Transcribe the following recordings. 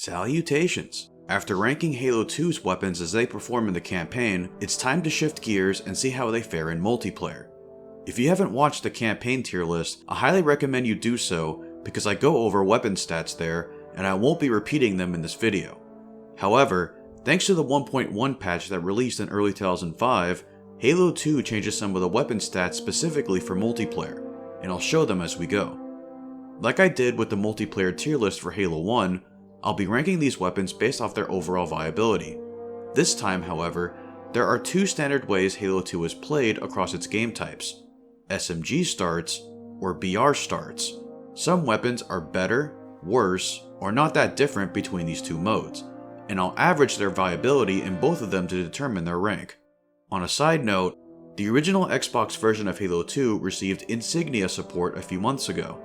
Salutations! After ranking Halo 2's weapons as they perform in the campaign, it's time to shift gears and see how they fare in multiplayer. If you haven't watched the campaign tier list, I highly recommend you do so because I go over weapon stats there and I won't be repeating them in this video. However, thanks to the 1.1 patch that released in early 2005, Halo 2 changes some of the weapon stats specifically for multiplayer, and I'll show them as we go. Like I did with the multiplayer tier list for Halo 1, I'll be ranking these weapons based off their overall viability. This time, however, there are two standard ways Halo 2 is played across its game types: SMG starts or BR starts. Some weapons are better, worse, or not that different between these two modes, and I'll average their viability in both of them to determine their rank. On a side note, the original Xbox version of Halo 2 received Insignia support a few months ago.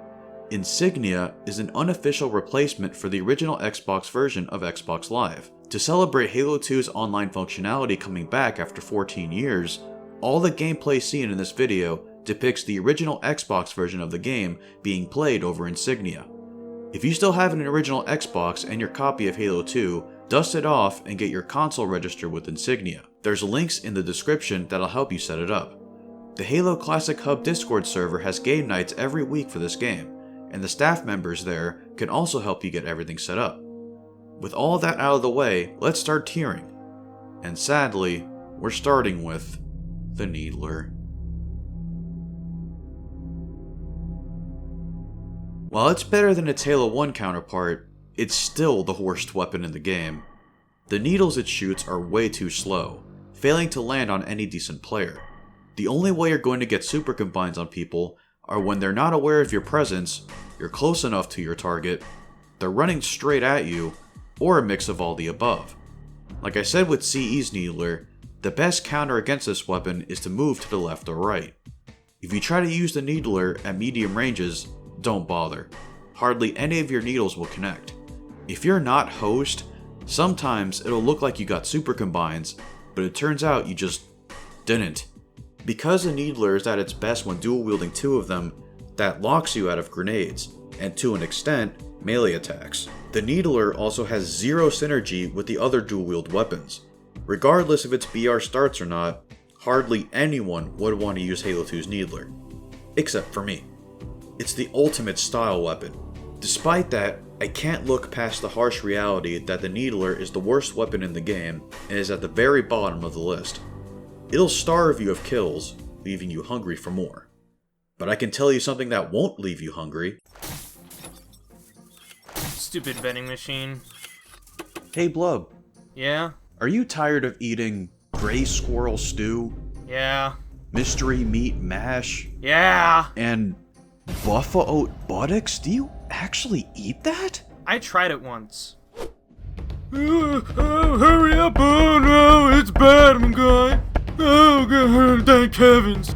Insignia is an unofficial replacement for the original Xbox version of Xbox Live. To celebrate Halo 2's online functionality coming back after 14 years, all the gameplay seen in this video depicts the original Xbox version of the game being played over Insignia. If you still have an original Xbox and your copy of Halo 2, dust it off and get your console registered with Insignia. There's links in the description that'll help you set it up. The Halo Classic Hub Discord server has game nights every week for this game, and the staff members there can also help you get everything set up. With all that out of the way, let's start tiering. And sadly, we're starting with the Needler. While it's better than its Halo 1 counterpart, it's still the worst weapon in the game. The needles it shoots are way too slow, failing to land on any decent player. The only way you're going to get super combines on people are when they're not aware of your presence, you're close enough to your target, they're running straight at you, or a mix of all the above. Like I said with CE's Needler, the best counter against this weapon is to move to the left or right. If you try to use the Needler at medium ranges, don't bother. Hardly any of your needles will connect. If you're not host, sometimes it'll look like you got super combines, but it turns out you just didn't. Because the Needler is at its best when dual wielding two of them, that locks you out of grenades, and to an extent, melee attacks. The Needler also has zero synergy with the other dual wield weapons. Regardless if its BR starts or not, hardly anyone would want to use Halo 2's Needler. Except for me. It's the ultimate style weapon. Despite that, I can't look past the harsh reality that the Needler is the worst weapon in the game and is at the very bottom of the list. It'll starve you of kills, leaving you hungry for more. But I can tell you something that won't leave you hungry. Stupid vending machine. Hey Blub. Yeah? Are you tired of eating gray squirrel stew? Yeah. Mystery meat mash? Yeah! And buffa oat buttocks? Do you actually eat that? I tried it once. Hurry up! Oh no, it's bad, my guy! Oh god, thank heavens!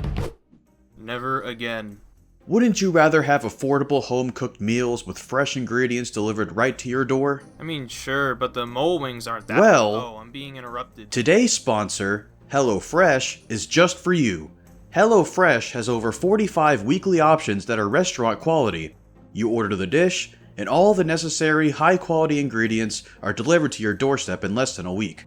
Never again. Wouldn't you rather have affordable home-cooked meals with fresh ingredients delivered right to your door? I mean, sure, but the mole wings aren't that. Well, Oh, I'm being interrupted. Today's sponsor, HelloFresh, is just for you. HelloFresh has over 45 weekly options that are restaurant quality. You order the dish, and all the necessary high-quality ingredients are delivered to your doorstep in less than a week.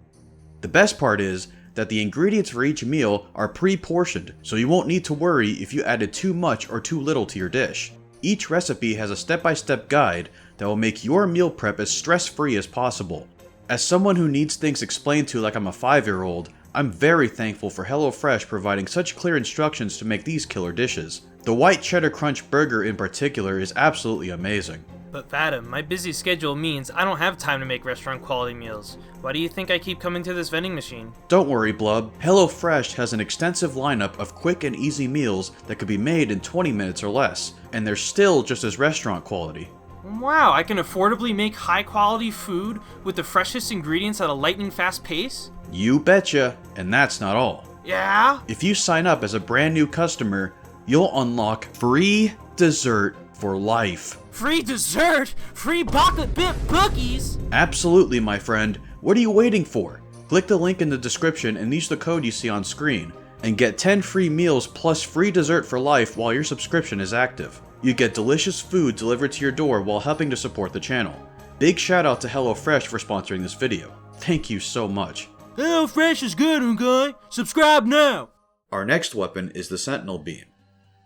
The best part is that the ingredients for each meal are pre-portioned, so you won't need to worry if you added too much or too little to your dish. Each recipe has a step-by-step guide that will make your meal prep as stress-free as possible. As someone who needs things explained to like I'm a 5-year-old, I'm very thankful for HelloFresh providing such clear instructions to make these killer dishes. The white cheddar crunch burger in particular is absolutely amazing. But Fathom, my busy schedule means I don't have time to make restaurant quality meals. Why do you think I keep coming to this vending machine? Don't worry, Blub. HelloFresh has an extensive lineup of quick and easy meals that could be made in 20 minutes or less, and they're still just as restaurant quality. Wow, I can affordably make high quality food with the freshest ingredients at a lightning fast pace? You betcha, and that's not all. Yeah? If you sign up as a brand new customer, you'll unlock free dessert for life. Free dessert? Free chocolate bit cookies? Absolutely, my friend. What are you waiting for? Click the link in the description and use the code you see on screen, and get 10 free meals plus free dessert for life while your subscription is active. You get delicious food delivered to your door while helping to support the channel. Big shout out to HelloFresh for sponsoring this video. Thank you so much. HelloFresh is good, guy. Subscribe now. Our next weapon is the Sentinel Beam.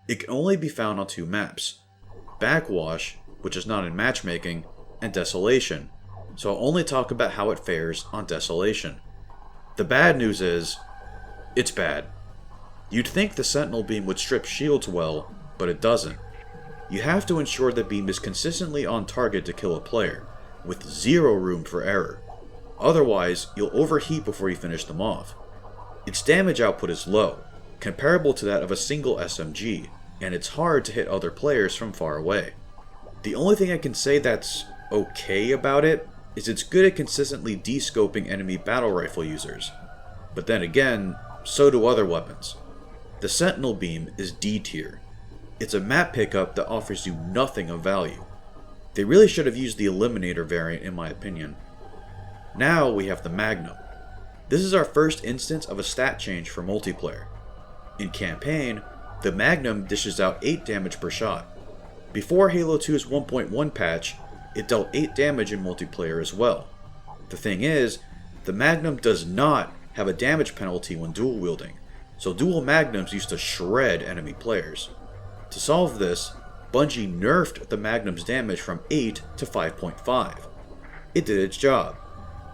It can only be found on 2 maps. Backwash, which is not in matchmaking, and Desolation, so I'll only talk about how it fares on Desolation. The bad news is, it's bad. You'd think the Sentinel Beam would strip shields well, but it doesn't. You have to ensure the beam is consistently on target to kill a player, with 0 room for error. Otherwise, you'll overheat before you finish them off. Its damage output is low, comparable to that of a single SMG, and it's hard to hit other players from far away. The only thing I can say that's okay about it is it's good at consistently de-scoping enemy battle rifle users. But then again, so do other weapons. The Sentinel Beam is D tier. It's a map pickup that offers you nothing of value. They really should have used the Eliminator variant in my opinion. Now we have the Magnum. This is our first instance of a stat change for multiplayer. In campaign, the Magnum dishes out 8 damage per shot. Before Halo 2's 1.1 patch, it dealt 8 damage in multiplayer as well. The thing is, the Magnum does not have a damage penalty when dual wielding, so dual Magnums used to shred enemy players. To solve this, Bungie nerfed the Magnum's damage from 8 to 5.5. It did its job.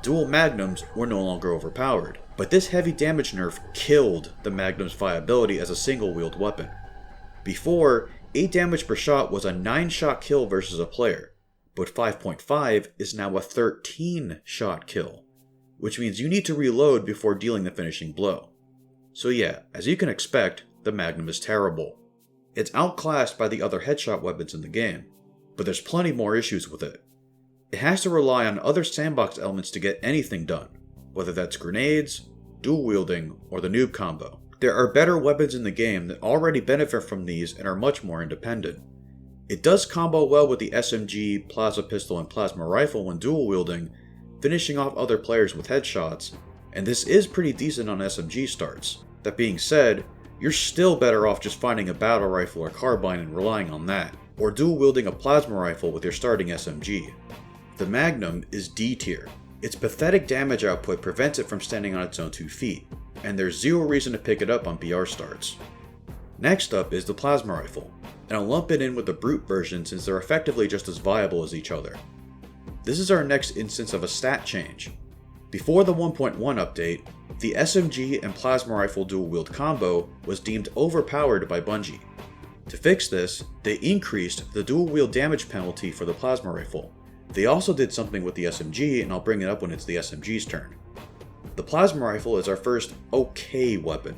Dual Magnums were no longer overpowered, but this heavy damage nerf killed the Magnum's viability as a single wield weapon. Before, 8 damage per shot was a 9-shot kill versus a player, but 5.5 is now a 13-shot kill, which means you need to reload before dealing the finishing blow. So yeah, as you can expect, the Magnum is terrible. It's outclassed by the other headshot weapons in the game, but there's plenty more issues with it. It has to rely on other sandbox elements to get anything done, whether that's grenades, dual wielding, or the noob combo. There are better weapons in the game that already benefit from these and are much more independent. It does combo well with the SMG, plasma pistol, and plasma rifle when dual wielding, finishing off other players with headshots, and this is pretty decent on SMG starts. That being said, you're still better off just finding a battle rifle or carbine and relying on that, or dual wielding a plasma rifle with your starting SMG. The Magnum is D tier. Its pathetic damage output prevents it from standing on its own 2 feet, and there's 0 reason to pick it up on BR starts. Next up is the plasma rifle, and I'll lump it in with the brute version since they're effectively just as viable as each other. This is our next instance of a stat change. Before the 1.1 update, the SMG and plasma rifle dual wield combo was deemed overpowered by Bungie. To fix this, they increased the dual wield damage penalty for the plasma rifle. They also did something with the SMG, and I'll bring it up when it's the SMG's turn. The plasma rifle is our first okay weapon.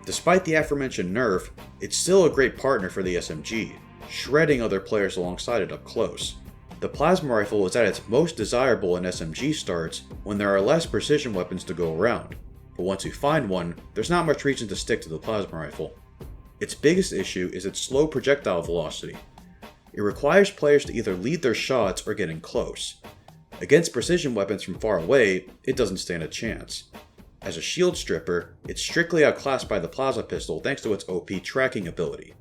Despite the aforementioned nerf, it's still a great partner for the SMG, shredding other players alongside it up close. The plasma rifle is at its most desirable in SMG starts when there are less precision weapons to go around, but once you find one, there's not much reason to stick to the plasma rifle. Its biggest issue is its slow projectile velocity. It requires players to either lead their shots or get in close. Against precision weapons from far away, it doesn't stand a chance. As a shield stripper, it's strictly outclassed by the plasma pistol thanks to its OP tracking ability.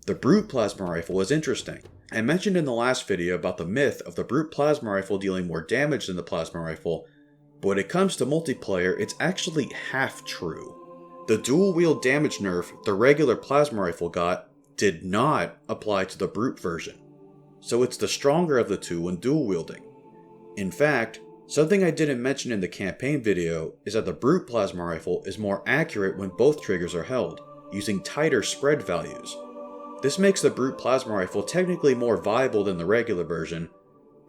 The brute plasma rifle is interesting. I mentioned in the last video about the myth of the brute plasma rifle dealing more damage than the plasma rifle, but when it comes to multiplayer, it's actually half true. The dual wield damage nerf the regular plasma rifle got did not apply to the brute version, so it's the stronger of the two when dual wielding. In fact, something I didn't mention in the campaign video is that the brute plasma rifle is more accurate when both triggers are held, using tighter spread values. This makes the brute plasma rifle technically more viable than the regular version,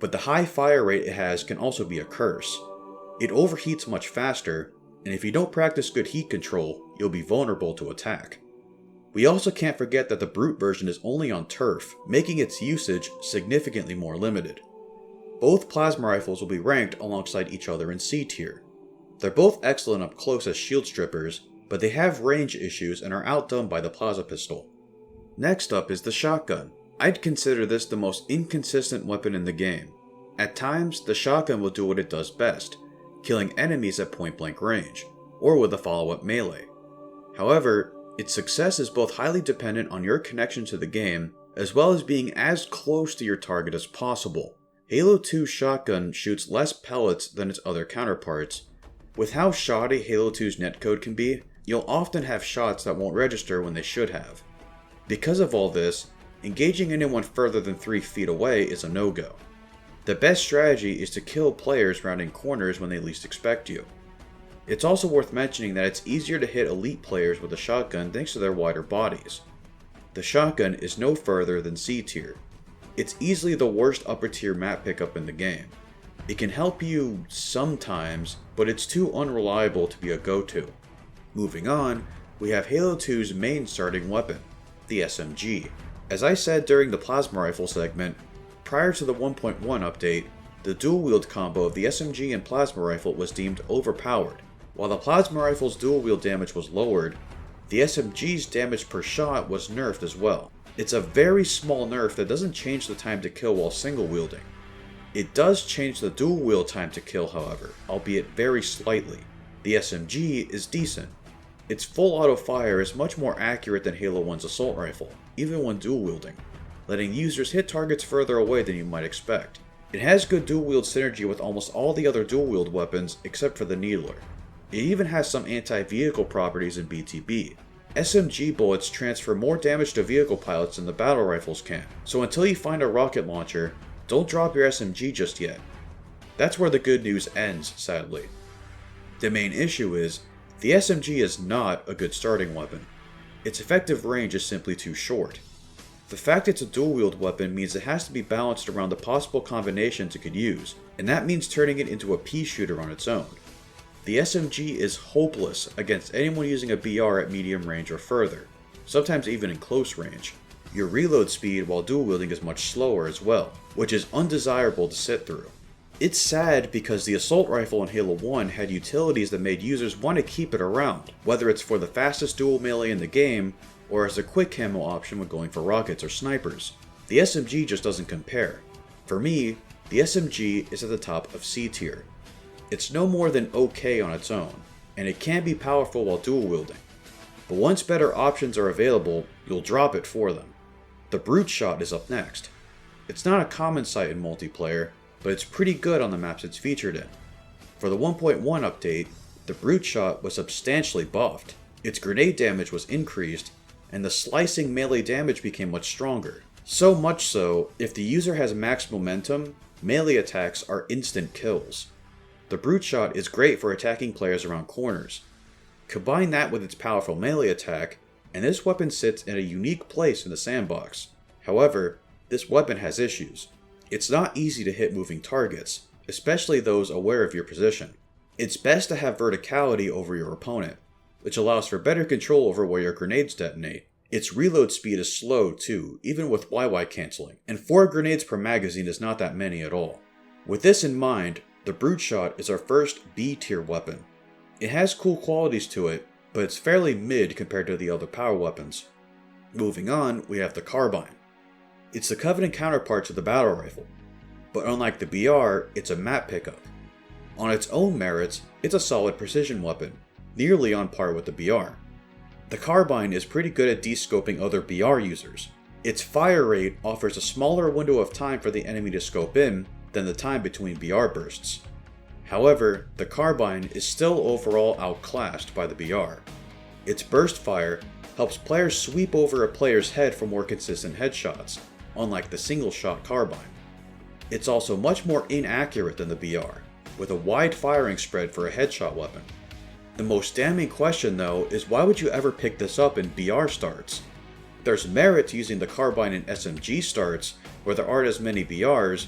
but the high fire rate it has can also be a curse. It overheats much faster, and if you don't practice good heat control, you'll be vulnerable to attack. We also can't forget that the brute version is only on turf, making its usage significantly more limited. Both plasma rifles will be ranked alongside each other in C tier. They're both excellent up close as shield strippers, but they have range issues and are outdone by the plasma pistol. Next up is the shotgun. I'd consider this the most inconsistent weapon in the game. At times, the shotgun will do what it does best, killing enemies at point blank range, or with a follow-up melee. However, its success is both highly dependent on your connection to the game, as well as being as close to your target as possible, Halo 2's shotgun shoots less pellets than its other counterparts. With how shoddy Halo 2's netcode can be, you'll often have shots that won't register when they should have. Because of all this, engaging anyone further than 3 feet away is a no-go. The best strategy is to kill players rounding corners when they least expect you. It's also worth mentioning that it's easier to hit elite players with a shotgun thanks to their wider bodies. The shotgun is no further than C tier. It's easily the worst upper tier map pickup in the game. It can help you sometimes, but it's too unreliable to be a go-to. Moving on, we have Halo 2's main starting weapon, the SMG. As I said during the plasma rifle segment, prior to the 1.1 update, the dual-wield combo of the SMG and plasma rifle was deemed overpowered. While the plasma rifle's dual-wield damage was lowered, the SMG's damage per shot was nerfed as well. It's a very small nerf that doesn't change the time to kill while single-wielding. It does change the dual-wield time to kill, however, albeit very slightly. The SMG is decent. Its full auto-fire is much more accurate than Halo 1's assault rifle, even when dual-wielding, letting users hit targets further away than you might expect. It has good dual-wield synergy with almost all the other dual-wield weapons except for the Needler. It even has some anti-vehicle properties in BTB. SMG bullets transfer more damage to vehicle pilots than the battle rifles can, so until you find a rocket launcher, don't drop your SMG just yet. That's where the good news ends, sadly. The main issue is, the SMG is not a good starting weapon. Its effective range is simply too short. The fact it's a dual-wield weapon means it has to be balanced around the possible combinations it could use, and that means turning it into a pea shooter on its own. The SMG is hopeless against anyone using a BR at medium range or further, sometimes even in close range. Your reload speed while dual wielding is much slower as well, which is undesirable to sit through. It's sad because the assault rifle in Halo 1 had utilities that made users want to keep it around, whether it's for the fastest dual melee in the game, or as a quick camo option when going for rockets or snipers. The SMG just doesn't compare. For me, the SMG is at the top of C tier. It's no more than okay on its own, and it can be powerful while dual wielding. But once better options are available, you'll drop it for them. The Brute Shot is up next. It's not a common sight in multiplayer, but it's pretty good on the maps it's featured in. For the 1.1 update, the Brute Shot was substantially buffed. Its grenade damage was increased, and the slicing melee damage became much stronger. So much so, if the user has max momentum, melee attacks are instant kills. The Brute Shot is great for attacking players around corners. Combine that with its powerful melee attack, and this weapon sits in a unique place in the sandbox. However, this weapon has issues. It's not easy to hit moving targets, especially those aware of your position. It's best to have verticality over your opponent, which allows for better control over where your grenades detonate. Its reload speed is slow too, even with YY cancelling, and 4 grenades per magazine is not that many at all. With this in mind, the Brute Shot is our first B tier weapon. It has cool qualities to it, but it's fairly mid compared to the other power weapons. Moving on, we have the Carbine. It's the Covenant counterpart to the battle rifle, but unlike the BR, it's a map pickup. On its own merits, it's a solid precision weapon, nearly on par with the BR. The Carbine is pretty good at descoping other BR users. Its fire rate offers a smaller window of time for the enemy to scope in than the time between BR bursts. However, the Carbine is still overall outclassed by the BR. Its burst fire helps players sweep over a player's head for more consistent headshots, unlike the single-shot Carbine. It's also much more inaccurate than the BR, with a wide firing spread for a headshot weapon. The most damning question though is why would you ever pick this up in BR starts? There's merit to using the Carbine in SMG starts, where there aren't as many BRs,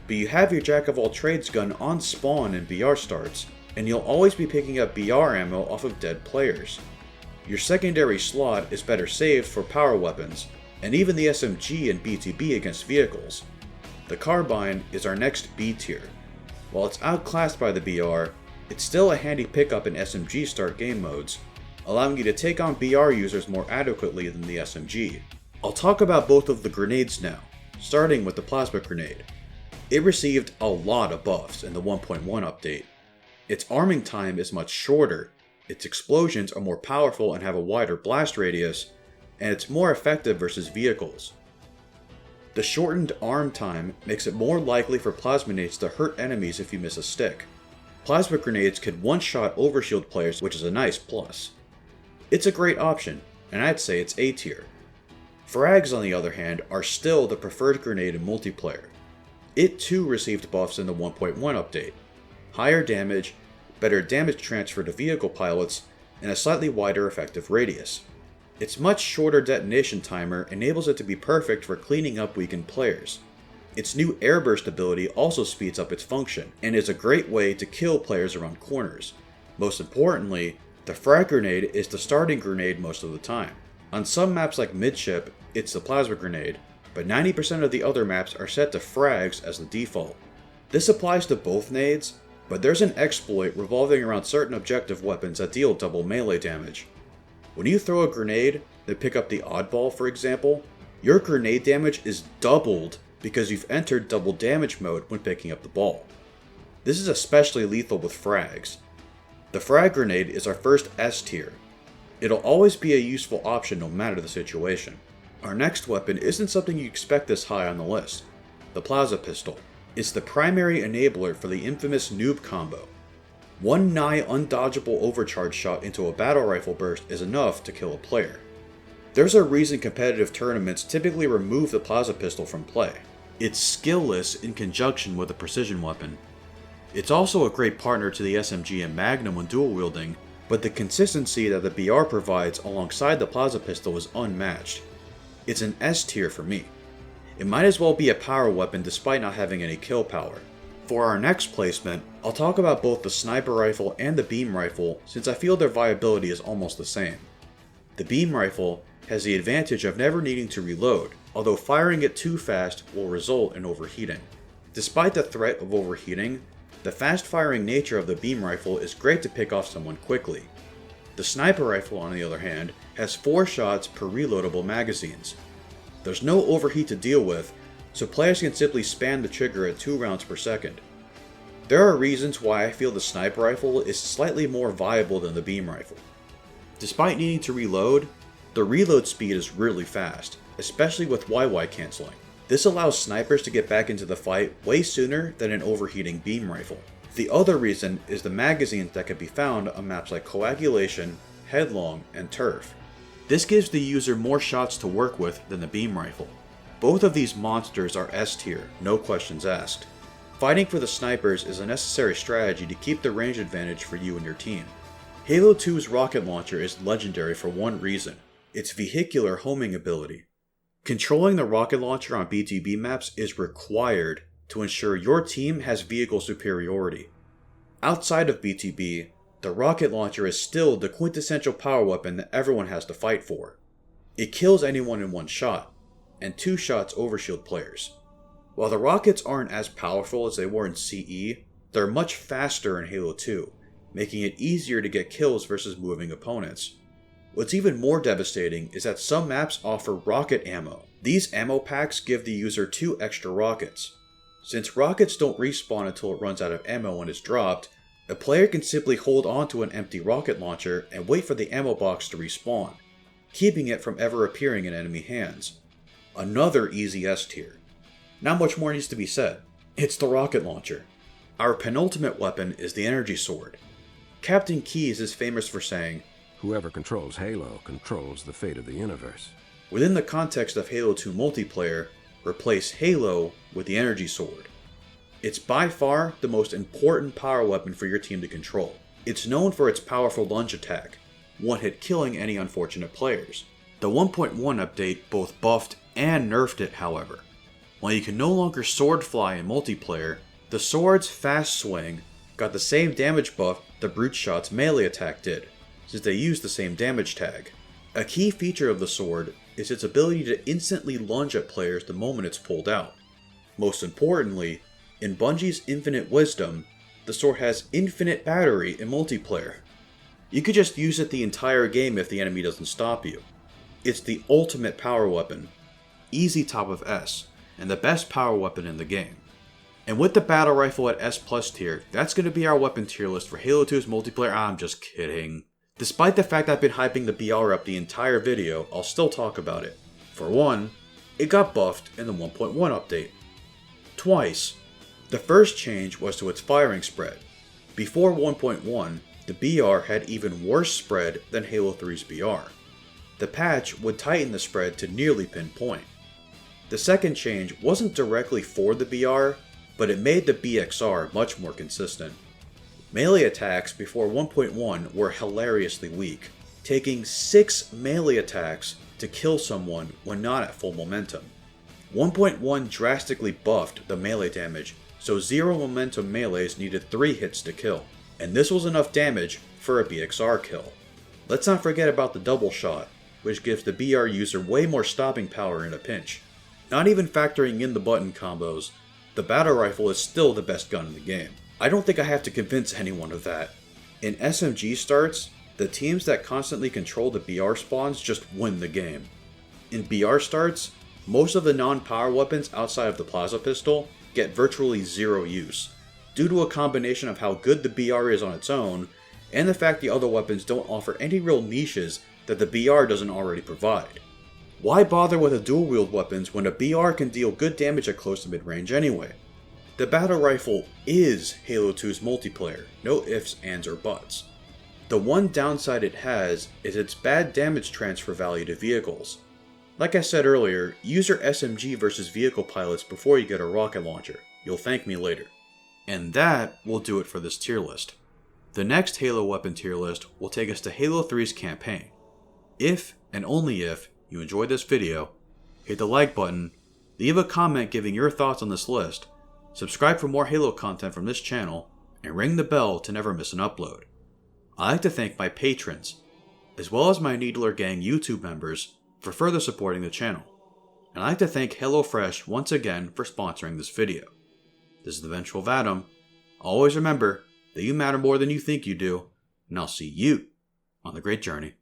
but you have your jack-of-all-trades gun on spawn in BR starts, and you'll always be picking up BR ammo off of dead players. Your secondary slot is better saved for power weapons, and even the SMG and BTB against vehicles. The Carbine is our next B tier. While it's outclassed by the BR, it's still a handy pickup in SMG start game modes, allowing you to take on BR users more adequately than the SMG. I'll talk about both of the grenades now, starting with the Plasma Grenade. It received a lot of buffs in the 1.1 update. Its arming time is much shorter, its explosions are more powerful and have a wider blast radius, and it's more effective versus vehicles. The shortened arm time makes it more likely for plasma nades to hurt enemies if you miss a stick. Plasma grenades could one-shot overshield players, which is a nice plus. It's a great option, and I'd say it's A tier. Frags, on the other hand, are still the preferred grenade in multiplayer. It too received buffs in the 1.1 update. Higher damage, better damage transfer to vehicle pilots, and a slightly wider effective radius. Its much shorter detonation timer enables it to be perfect for cleaning up weakened players. Its new airburst ability also speeds up its function, and is a great way to kill players around corners. Most importantly, the Frag Grenade is the starting grenade most of the time. On some maps like Midship, it's the Plasma Grenade, but 90% of the other maps are set to frags as the default. This applies to both nades, but there's an exploit revolving around certain objective weapons that deal double melee damage. When you throw a grenade, then pick up the oddball for example, your grenade damage is doubled because you've entered double damage mode when picking up the ball. This is especially lethal with frags. The Frag Grenade is our first S tier. It'll always be a useful option no matter the situation. Our next weapon isn't something you expect this high on the list. The Plasma Pistol. It's the primary enabler for the infamous noob combo. One nigh undodgeable overcharge shot into a battle rifle burst is enough to kill a player. There's a reason competitive tournaments typically remove the Plasma Pistol from play. It's skill-less in conjunction with a precision weapon. It's also a great partner to the SMG and Magnum when dual wielding, but the consistency that the BR provides alongside the Plasma Pistol is unmatched. It's an S tier for me. It might as well be a power weapon despite not having any kill power. For our next placement, I'll talk about both the sniper rifle and the beam rifle since I feel their viability is almost the same. The beam rifle has the advantage of never needing to reload, although firing it too fast will result in overheating. Despite the threat of overheating, the fast-firing nature of the beam rifle is great to pick off someone quickly. The sniper rifle, on the other hand, has 4 shots per reloadable magazines. There's no overheat to deal with, so players can simply spam the trigger at 2 rounds per second. There are reasons why I feel the sniper rifle is slightly more viable than the beam rifle. Despite needing to reload, the reload speed is really fast, especially with YY cancelling. This allows snipers to get back into the fight way sooner than an overheating beam rifle. The other reason is the magazines that can be found on maps like Coagulation, Headlong, and Turf. This gives the user more shots to work with than the beam rifle. Both of these monsters are S tier, no questions asked. Fighting for the snipers is a necessary strategy to keep the range advantage for you and your team. Halo 2's rocket launcher is legendary for one reason: its vehicular homing ability. Controlling the rocket launcher on BTB maps is required to ensure your team has vehicle superiority. Outside of BTB, the rocket launcher is still the quintessential power weapon that everyone has to fight for. It kills anyone in one shot, and 2 shots overshield players. While the rockets aren't as powerful as they were in CE, they're much faster in Halo 2, making it easier to get kills versus moving opponents. What's even more devastating is that some maps offer rocket ammo. These ammo packs give the user 2 extra rockets. Since rockets don't respawn until it runs out of ammo when it's dropped, a player can simply hold onto an empty rocket launcher and wait for the ammo box to respawn, keeping it from ever appearing in enemy hands. Another easy S tier. Not much more needs to be said. It's the rocket launcher. Our penultimate weapon is the energy sword. Captain Keyes is famous for saying, "Whoever controls Halo controls the fate of the universe." Within the context of Halo 2 multiplayer, replace Halo with the energy sword. It's by far the most important power weapon for your team to control. It's known for its powerful lunge attack, one hit killing any unfortunate players. The 1.1 update both buffed and nerfed it, however. While you can no longer sword fly in multiplayer, the sword's fast swing got the same damage buff the brute shot's melee attack did, since they use the same damage tag. A key feature of the sword is its ability to instantly lunge at players the moment it's pulled out. Most importantly, in Bungie's infinite wisdom, the sword has infinite battery in multiplayer. You could just use it the entire game if the enemy doesn't stop you. It's the ultimate power weapon, easy top of S, and the best power weapon in the game. And with the battle rifle at S+ tier, that's going to be our weapon tier list for Halo 2's multiplayer. I'm just kidding. Despite the fact I've been hyping the BR up the entire video, I'll still talk about it. For one, it got buffed in the 1.1 update. Twice. The first change was to its firing spread. Before 1.1, the BR had even worse spread than Halo 3's BR. The patch would tighten the spread to nearly pinpoint. The second change wasn't directly for the BR, but it made the BXR much more consistent. Melee attacks before 1.1 were hilariously weak, taking 6 melee attacks to kill someone when not at full momentum. 1.1 drastically buffed the melee damage, so 0 momentum melees needed 3 hits to kill, and this was enough damage for a BXR kill. Let's not forget about the double shot, which gives the BR user way more stopping power in a pinch. Not even factoring in the button combos, the battle rifle is still the best gun in the game. I don't think I have to convince anyone of that. In SMG starts, the teams that constantly control the BR spawns just win the game. In BR starts, most of the non-power weapons outside of the plasma pistol get virtually zero use, due to a combination of how good the BR is on its own, and the fact the other weapons don't offer any real niches that the BR doesn't already provide. Why bother with a dual-wield weapons when a BR can deal good damage at close to mid-range anyway? The battle rifle is Halo 2's multiplayer, no ifs, ands, or buts. The one downside it has is its bad damage transfer value to vehicles. Like I said earlier, use your SMG versus vehicle pilots before you get a rocket launcher. You'll thank me later. And that will do it for this tier list. The next Halo weapon tier list will take us to Halo 3's campaign. If, and only if, you enjoyed this video, hit the like button, leave a comment giving your thoughts on this list, subscribe for more Halo content from this channel, and ring the bell to never miss an upload. I'd like to thank my patrons, as well as my Needler Gang YouTube members, for further supporting the channel. And I'd like to thank HelloFresh once again for sponsoring this video. This is the Vengeful Vadim. Always remember that you matter more than you think you do, and I'll see you on the great journey.